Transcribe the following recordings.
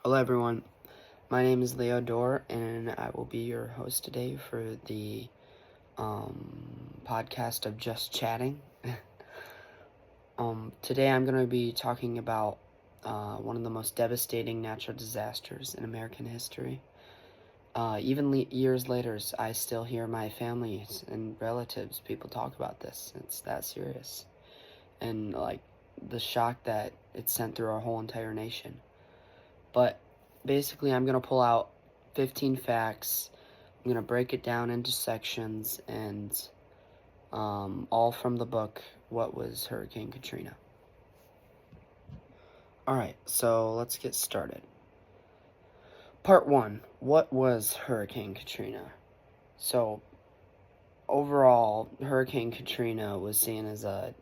Hello everyone, my name is Leo Dor and I will be your host today for the podcast of Just Chatting. Today I'm going to be talking about one of the most devastating natural disasters in American history. Even years later, I still hear my families and relatives, people talk about this. It's that serious. And the shock that it sent through our whole entire nation. But basically, I'm going to pull out 15 facts. I'm going to break it down into sections, and all from the book, What Was Hurricane Katrina? Alright, so let's get started. Part 1, what was Hurricane Katrina? So, overall, Hurricane Katrina was seen as a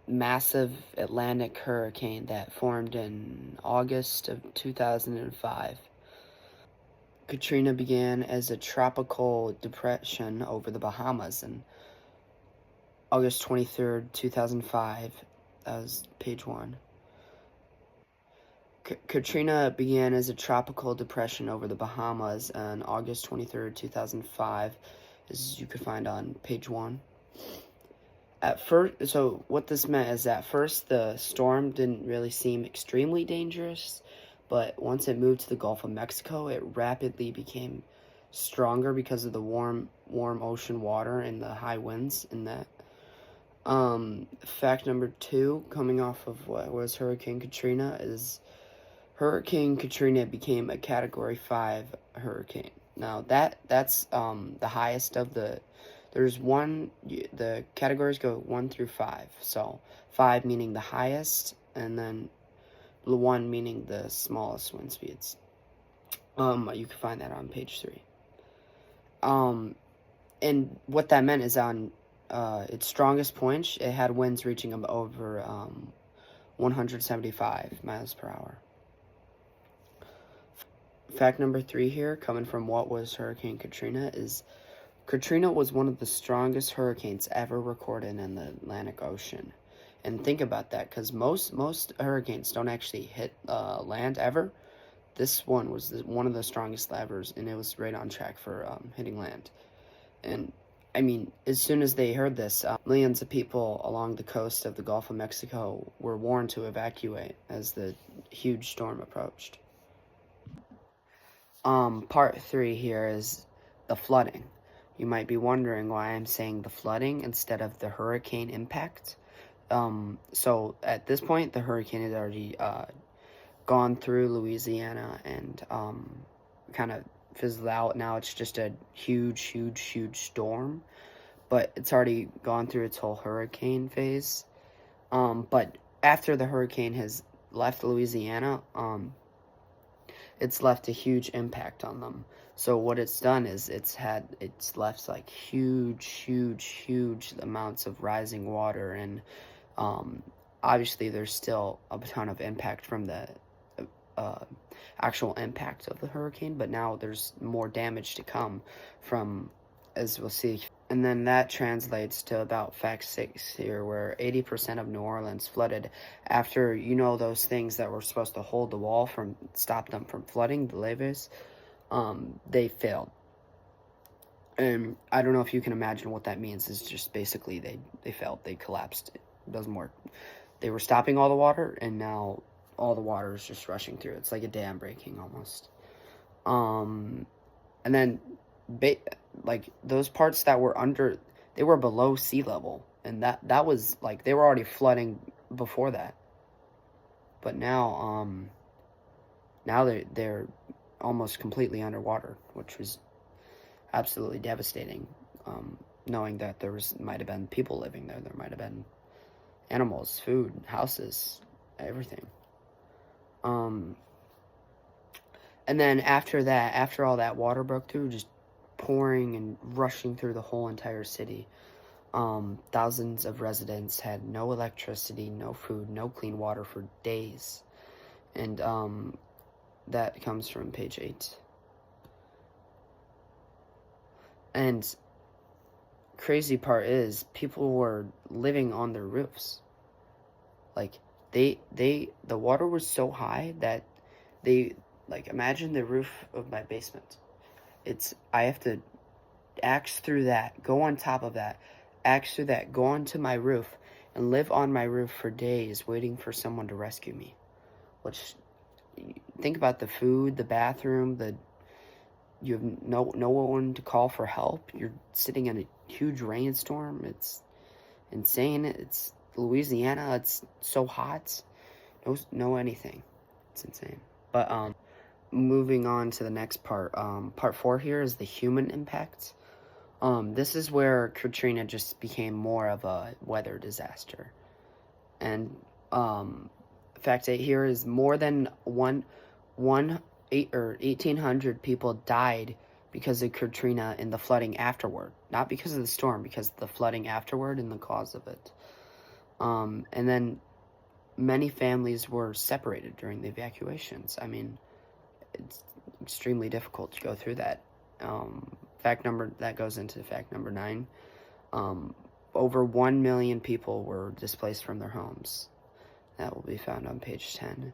massive Atlantic hurricane that formed in August of 2005. Katrina began as a tropical depression over the Bahamas in August 23rd, 2005. That was page 1. Katrina began as a tropical depression over the Bahamas on August 23rd, 2005, as you could find on page 1. So what this meant is at first the storm didn't really seem extremely dangerous, but once it moved to the Gulf of Mexico, it rapidly became stronger because of the warm ocean water and the high winds in that. Fact number 2, coming off of what was Hurricane Katrina, is Hurricane Katrina became a Category 5 hurricane. Now that's the highest of the. The categories go 1 through 5. So 5 meaning the highest, and then 1 meaning the smallest wind speeds. You can find that on page 3. And what that meant is on its strongest point, it had winds reaching over 175 miles per hour. Fact number 3 here, coming from What Was Hurricane Katrina, is Katrina was one of the strongest hurricanes ever recorded in the Atlantic Ocean. And think about that, because most hurricanes don't actually hit land ever. This one was one of the strongest ever, and it was right on track for hitting land. And I mean, as soon as they heard this, millions of people along the coast of the Gulf of Mexico were warned to evacuate as the huge storm approached. Part 3 here is the flooding. You might be wondering why I'm saying the flooding instead of the hurricane impact. So at this point, the hurricane had already gone through Louisiana and kind of fizzled out. Now it's just a huge storm, but it's already gone through its whole hurricane phase. But after the hurricane has left Louisiana, it's left a huge impact on them. So what it's done is it's left like huge amounts of rising water, and obviously there's still a ton of impact from the actual impact of the hurricane, but now there's more damage to come from, as we'll see. And then that translates to about fact 6 here, where 80% of New Orleans flooded after, those things that were supposed to hold the wall stop them from flooding, the levees, they failed. And I don't know if you can imagine what that means. It's just basically they failed, they collapsed. It doesn't work. They were stopping all the water, and now all the water is just rushing through. It's like a dam breaking almost. And then those parts that were they were below sea level, and that was like they were already flooding before that. But now they're almost completely underwater, which was absolutely devastating. Knowing that might have been people living there might have been animals, food, houses, everything. And then after all that water broke through, just pouring and rushing through the whole entire city, thousands of residents had no electricity, no food, no clean water for days. And that comes from page 8. And crazy part is people were living on their roofs. Like the water was so high that like, imagine the roof of my basement. I have to axe through that, go on top of that, axe through that, go onto my roof, and live on my roof for days waiting for someone to rescue me. Which, think about the food, the bathroom, you have no one to call for help. You're sitting in a huge rainstorm. It's insane. It's Louisiana. It's so hot. No anything. It's insane. But moving on to the next part. Part 4 here is the human impact. This is where Katrina just became more of a weather disaster. And fact 8 here is more than 1,800 people died because of Katrina and the flooding afterward. Not because of the storm, because of the flooding afterward and the cause of it. And then many families were separated during the evacuations. I mean, it's extremely difficult to go through that. That goes into fact number 9. Over 1 million people were displaced from their homes. That will be found on page 10.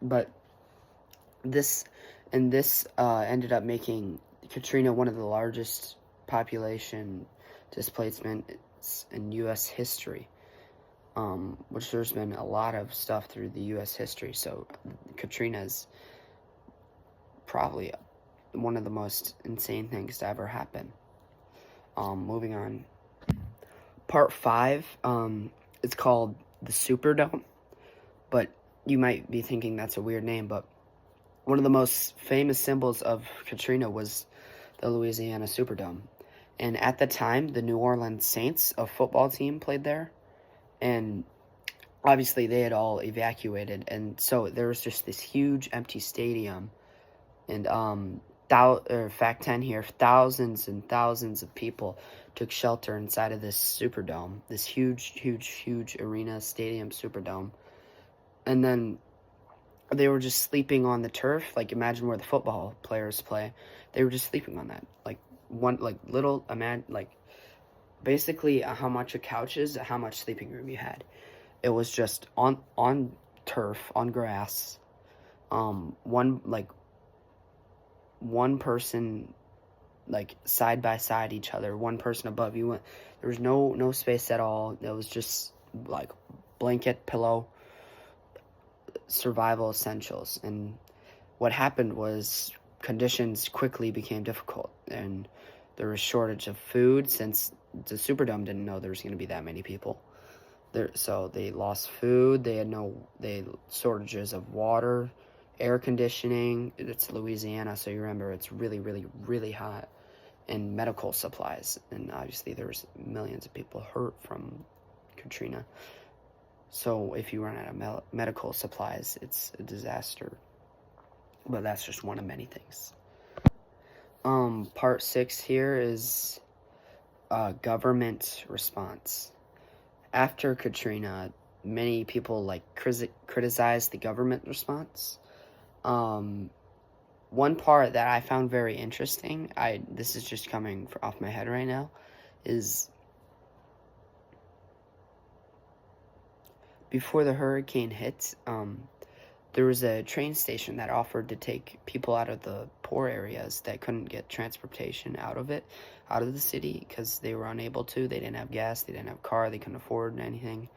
But this ended up making Katrina one of the largest population displacements in U.S. history. Which there's been a lot of stuff through the U.S. history. So Katrina's probably one of the most insane things to ever happen. Moving on. Part 5, it's called the Superdome. But you might be thinking that's a weird name, but one of the most famous symbols of Katrina was the Louisiana Superdome. And at the time, the New Orleans Saints, a football team, played there. And obviously they had all evacuated. And so there was just this huge empty stadium. And fact 10 here, thousands and thousands of people took shelter inside of this Superdome. This huge arena, stadium, Superdome. And then they were just sleeping on the turf. Like, imagine where the football players play. They were just sleeping on that. Basically how much a couch is, how much sleeping room you had. It was just on turf, on grass. One person, like, side by side each other. One person above you. There was no space at all. It was just like blanket, pillow, survival essentials. And what happened was conditions quickly became difficult, and there was shortage of food since the Superdome didn't know there was going to be that many people there. So they lost food. They had shortages of water, air conditioning. It's Louisiana, so you remember it's really hot. And medical supplies, and obviously there was millions of people hurt from Katrina. So if you run out of medical supplies, it's a disaster. But that's just one of many things. Part 6 here is government response. After Katrina, many people criticized the government response. One part that I found very interesting, this is just coming off my head right now, is before the hurricane hit, there was a train station that offered to take people out of the poor areas that couldn't get transportation out of the city, because they were unable to. They didn't have gas, they didn't have a car, they couldn't afford anything.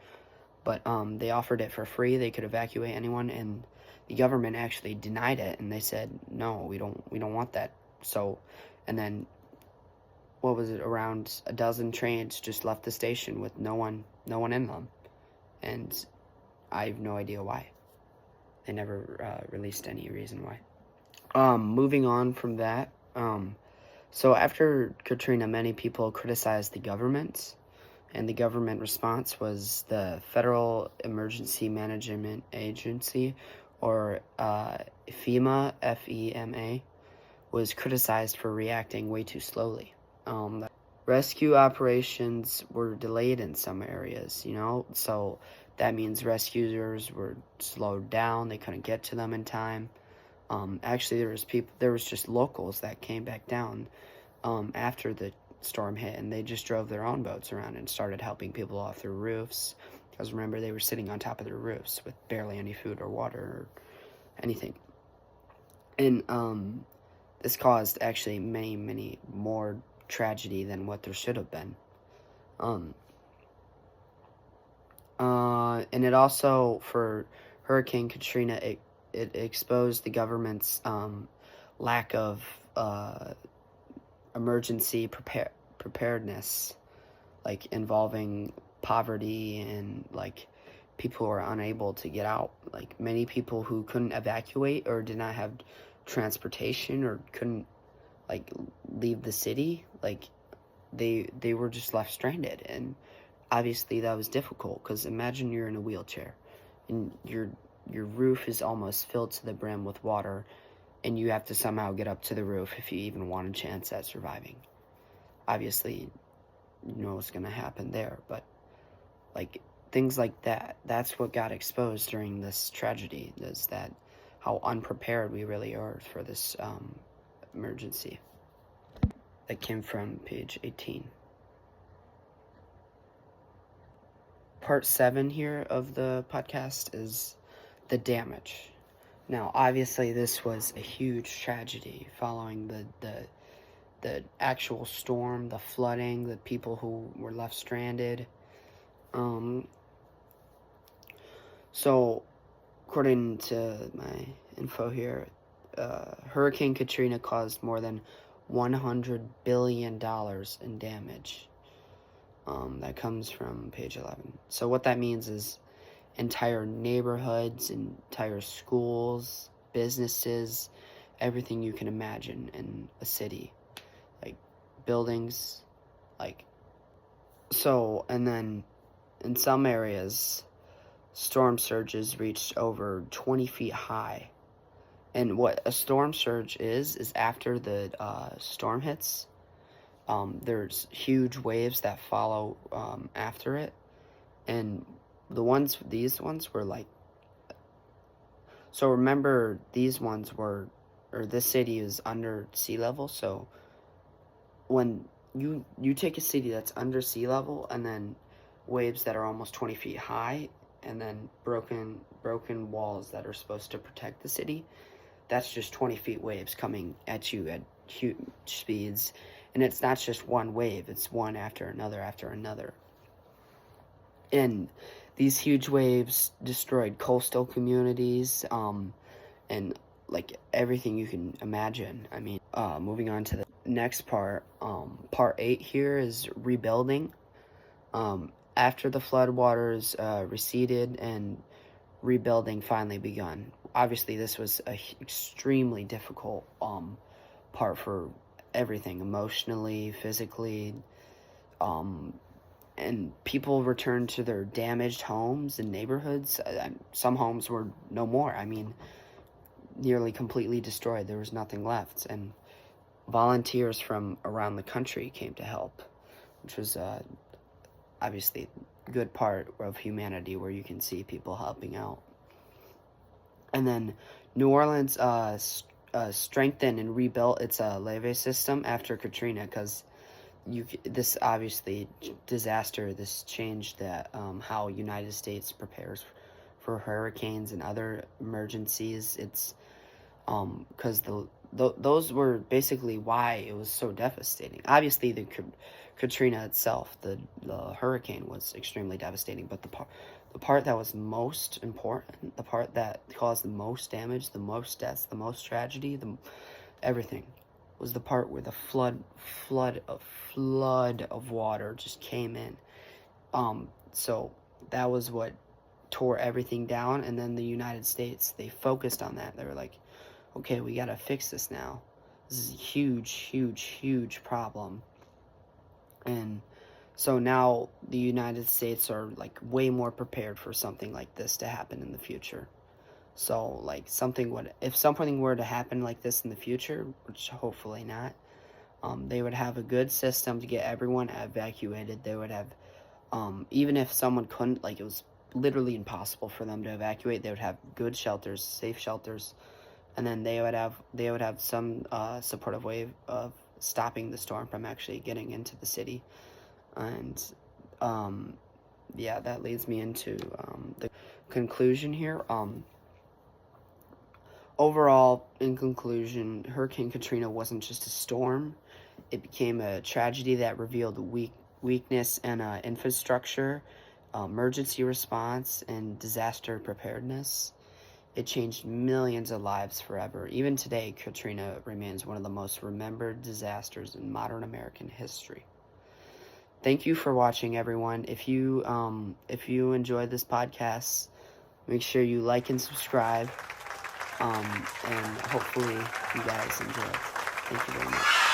But they offered it for free. They could evacuate anyone, and the government actually denied it, and they said, no, we don't want that. So, and then, around a dozen trains just left the station with no one in them. And I have no idea why. They never released any reason why. Moving on from that, so after Katrina, many people criticized the government, and the government response was the Federal Emergency Management Agency, or FEMA, F-E-M-A, was criticized for reacting way too slowly. Rescue operations were delayed in some areas, so that means rescuers were slowed down. They couldn't get to them in time. Actually, there was just locals that came back down after the storm hit, and they just drove their own boats around and started helping people off their roofs. Because remember, they were sitting on top of their roofs with barely any food or water or anything. And this caused actually many more tragedy than what there should have been. And it also, for Hurricane Katrina, it exposed the government's lack of emergency preparedness, like involving poverty and like people who are unable to get out. Like many people who couldn't evacuate or did not have transportation or couldn't like leave the city, like they were just left stranded. And obviously that was difficult, because imagine you're in a wheelchair and your roof is almost filled to the brim with water, and you have to somehow get up to the roof if you even want a chance at surviving. Obviously, you know what's going to happen there, but like things like that, that's what got exposed during this tragedy, is that how unprepared we really are for this emergency. That came from page 18. Part 7 here of the podcast is the damage. Now, obviously, this was a huge tragedy following the actual storm, the flooding, the people who were left stranded. So, according to my info here, Hurricane Katrina caused more than $100 billion in damage. That comes from page 11. So what that means is entire neighborhoods, entire schools, businesses, everything you can imagine in a city, like buildings, like, so, and then in some areas, storm surges reached over 20 feet high. And what a storm surge is after the storm hits, there's huge waves that follow after it, and these ones were like, so remember, these ones were, or this city is under sea level, so when you take a city that's under sea level and then waves that are almost 20 feet high and then broken walls that are supposed to protect the city, that's just 20 feet waves coming at you at huge speeds. And it's not just one wave, it's one after another. And these huge waves destroyed coastal communities, and like everything you can imagine. I mean, moving on to the next part, part 8 here is rebuilding. After the floodwaters receded and rebuilding finally begun. Obviously, this was a extremely difficult part for everything, emotionally, physically, and people returned to their damaged homes and neighborhoods. Some homes were no more. I mean, nearly completely destroyed. There was nothing left, and volunteers from around the country came to help, which was obviously a good part of humanity where you can see people helping out. And then New Orleans strengthened and rebuilt its levee system after Katrina, because this obviously disaster, this changed that how United States prepares for hurricanes and other emergencies. It's because those were basically why it was so devastating. Obviously, the Katrina itself, the hurricane, was extremely devastating, but the part that was most important, the part that caused the most damage, the most deaths, the most tragedy, everything, was the part where the flood of water just came in. So that was what tore everything down. And then the United States, they focused on that. They were like, okay, we gotta fix this now. This is a huge problem. And so now the United States are like way more prepared for something like this to happen in the future. So like if something were to happen like this in the future, which hopefully not, they would have a good system to get everyone evacuated. They would have, even if someone couldn't, like it was literally impossible for them to evacuate, they would have good shelters, safe shelters, and then they would have some supportive way of stopping the storm from actually getting into the city. And yeah, that leads me into the conclusion here. overall, in conclusion, Hurricane Katrina wasn't just a storm. It became a tragedy that revealed weakness in infrastructure, emergency response, and disaster preparedness. It changed millions of lives forever. Even today, Katrina remains one of the most remembered disasters in modern American history. Thank you for watching, everyone. If you enjoyed this podcast, make sure you like and subscribe. And hopefully you guys enjoy. Thank you very much.